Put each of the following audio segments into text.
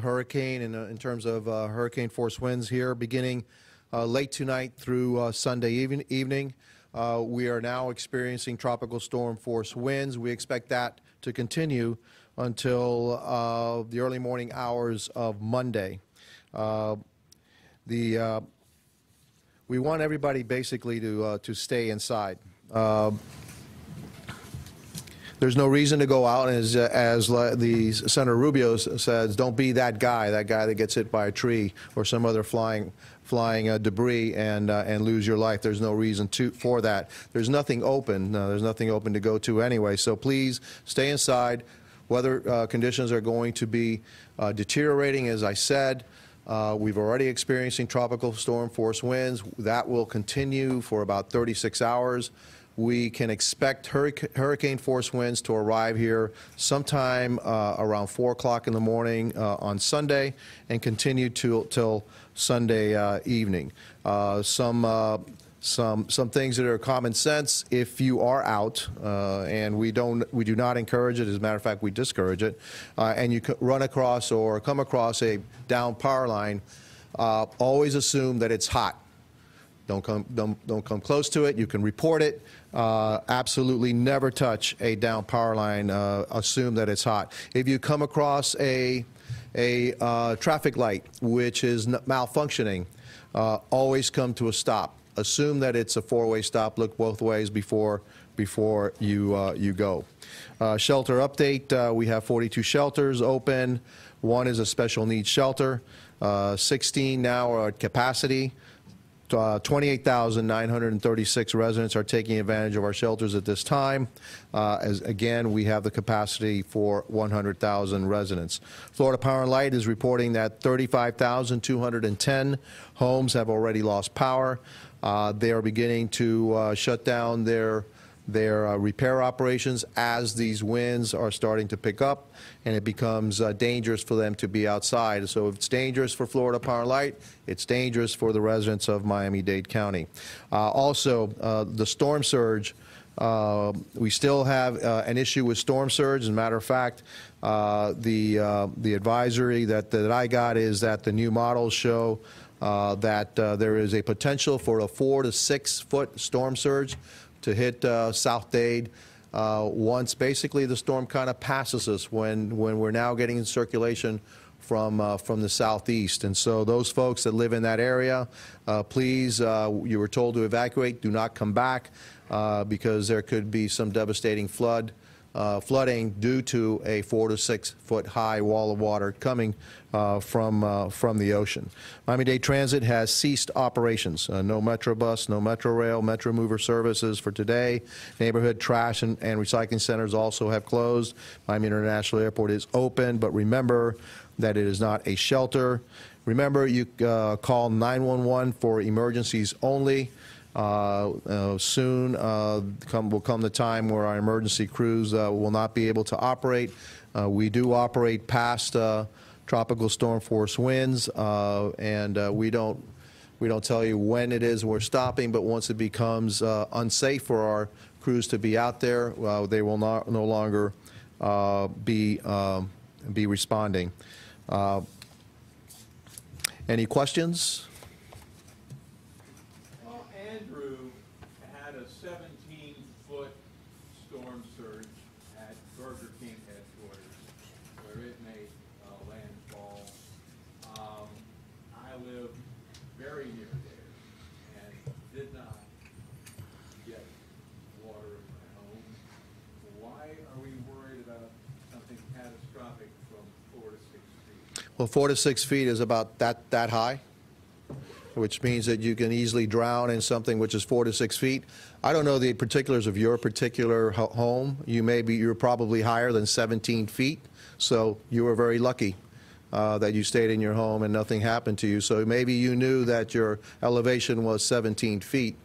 hurricane in terms of hurricane force winds here, beginning late tonight through Sunday evening. We are now experiencing tropical storm force winds. We expect that to continue until the early morning hours of Monday. We want everybody basically to stay inside. There's no reason to go out, as the Senator Rubio says, don't be that guy that gets hit by a tree or some other flying debris and lose your life. There's no reason for that. There's nothing open. There's nothing open to go to anyway. So please stay inside. Weather conditions are going to be deteriorating, as I said. We've already experiencing tropical storm force winds. That will continue for about 36 hours. We can expect hurricane force winds to arrive here sometime around 4 o'clock in the morning on Sunday and continue till Sunday evening. Some things that are common sense if you are out, and we do not encourage it. As a matter of fact, we discourage it. And you run across or come across a down power line, always assume that it's hot. Don't come close to it. You can report it. Absolutely never touch a down power line. Assume that it's hot. If you come across a traffic light which is malfunctioning, always come to a stop. Assume that it's a four-way stop. Look both ways before you go. Shelter update. We have 42 shelters open. One is a special needs shelter. 16 now are at capacity. 28,936 residents are taking advantage of our shelters at this time. As again, we have the capacity for 100,000 residents. Florida Power and Light is reporting that 35,210 homes have already lost power. They are beginning to shut down their repair operations as these winds are starting to pick up, and it becomes dangerous for them to be outside. So if it's dangerous for Florida Power and Light, it's dangerous for the residents of Miami-Dade County. Also, the storm surge, we still have an issue with storm surge. As a matter of fact, the advisory that I got is that the new models show that there is a potential for a 4 to 6 foot storm surge to hit South Dade once basically the storm kind of passes us, when we're now getting in circulation from the southeast. And so those folks that live in that area, please, you were told to evacuate. Do not come back because there could be some devastating flooding due to a 4 to 6 foot high wall of water coming from the ocean. Miami-Dade Transit has ceased operations. No Metro Bus, no Metro Rail, Metro Mover services for today. Neighborhood trash and recycling centers also have closed. Miami International Airport is open, but remember that it is not a shelter. Remember, you call 911 for emergencies only. Soon will come the time where our emergency crews will not be able to operate. We do operate past tropical storm force winds, and we don't tell you when it is we're stopping, but once it becomes unsafe for our crews to be out there, they will no longer be responding. Any questions? Andrew had a 17-foot storm surge at Burger King headquarters where it made landfall. I live very near there and did not get water in my home. Why are we worried about something catastrophic from 4 to 6 feet? Well, 4 to 6 feet is about that high, which means that you can easily drown in something which is 4 to 6 feet. I don't know the particulars of your particular home. You're probably higher than 17 feet, so you were very lucky that you stayed in your home and nothing happened to you. So maybe you knew that your elevation was 17 feet.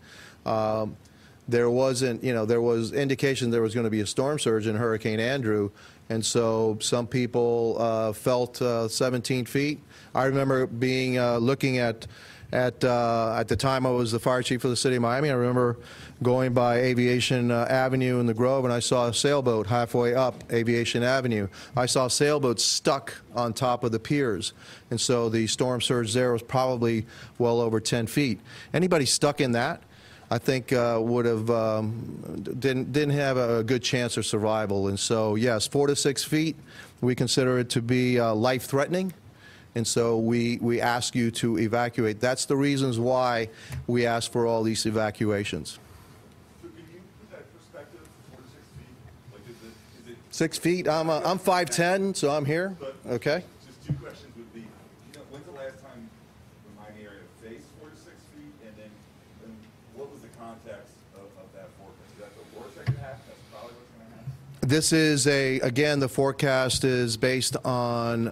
There was indication there was going to be a storm surge in Hurricane Andrew, and so some people felt 17 feet. I remember looking at At the time I was the fire chief for the city of Miami, I remember going by Aviation Avenue in the Grove, and I saw a sailboat halfway up Aviation Avenue. I saw sailboats stuck on top of the piers, and so the storm surge there was probably well over 10 feet. Anybody stuck in that, I think would have didn't have a good chance of survival. And so yes, 4 to 6 feet, we consider it to be life-threatening. And so we ask you to evacuate. That's the reasons why we ask for all these evacuations. So can you put that in perspective, 4 to 6 feet? Like is it 6 feet, I'm 5'10", so I'm here, okay? Just two questions would be, when's the last time the Miami area faced 4 to 6 feet? And then what was the context of that forecast? Is that the worst that could happen? That's probably what's going to happen? This is again, the forecast is based on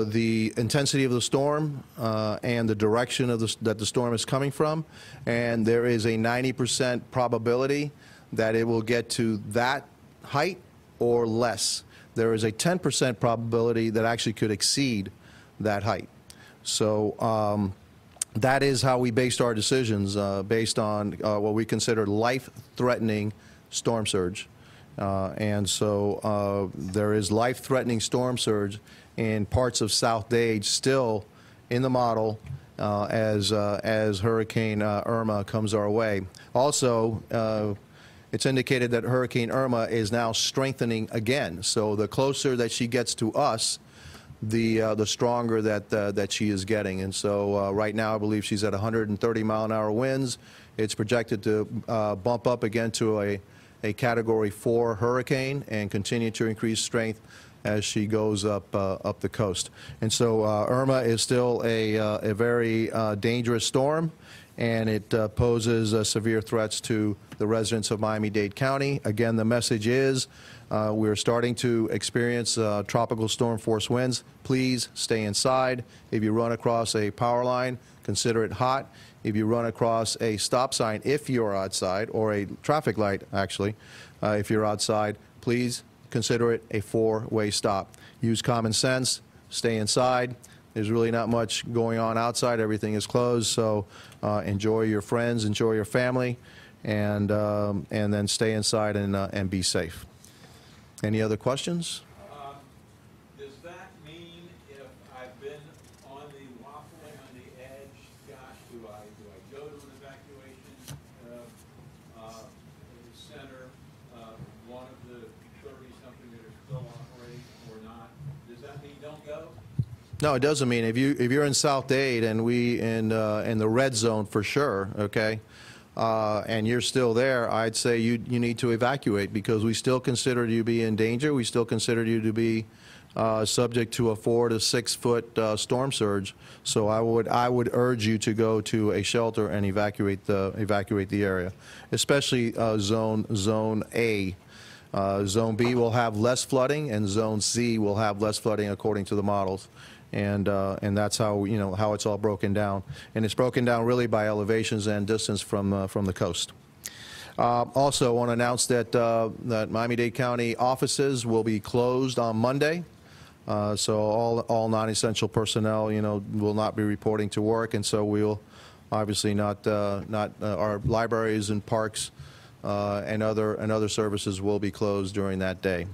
the intensity of the storm and the direction of that the storm is coming from, and there is a 90% probability that it will get to that height or less. There is a 10% probability that actually could exceed that height. So that is how we based our decisions, based on what we consider life-threatening storm surge. And so there is life-threatening storm surge in parts of South Dade still in the model as Hurricane Irma comes our way. Also, it's indicated that Hurricane Irma is now strengthening again. So the closer that she gets to us, the stronger that she is getting. And so right now I believe she's at 130-mile-an-hour winds. It's projected to bump up again to a Category 4 hurricane and continue to increase strength as she goes up the coast. And so Irma is still a very dangerous storm, and it poses severe threats to the residents of Miami-Dade County. Again, the message is we're starting to experience tropical storm force winds. Please stay inside. If you run across a power line, consider it hot. If you run across a stop sign, if you're outside, or a traffic light, actually, if you're outside, please consider it a four-way stop. Use common sense, stay inside. There's really not much going on outside. Everything is closed, so enjoy your friends, enjoy your family, and then stay inside and be safe. Any other questions? Does that mean if I've been on the waffling on the edge, gosh, do I go to an evacuation center, one of the 30-something that are still operating or not? Does that mean don't go? No, it doesn't mean if you're in South Dade and we in the red zone for sure, okay, and you're still there, I'd say you need to evacuate, because we still consider you to be in danger. We still consider you to be subject to a 4 to 6 foot storm surge. So I would urge you to go to a shelter and evacuate the area, especially zone A. Zone B will have less flooding, and Zone C will have less flooding according to the models. And that's how how it's all broken down, and it's broken down really by elevations and distance from the coast. Also, I want to announce that that Miami-Dade County offices will be closed on Monday, so all non-essential personnel will not be reporting to work, and so we'll obviously not our libraries and parks and other services will be closed during that day.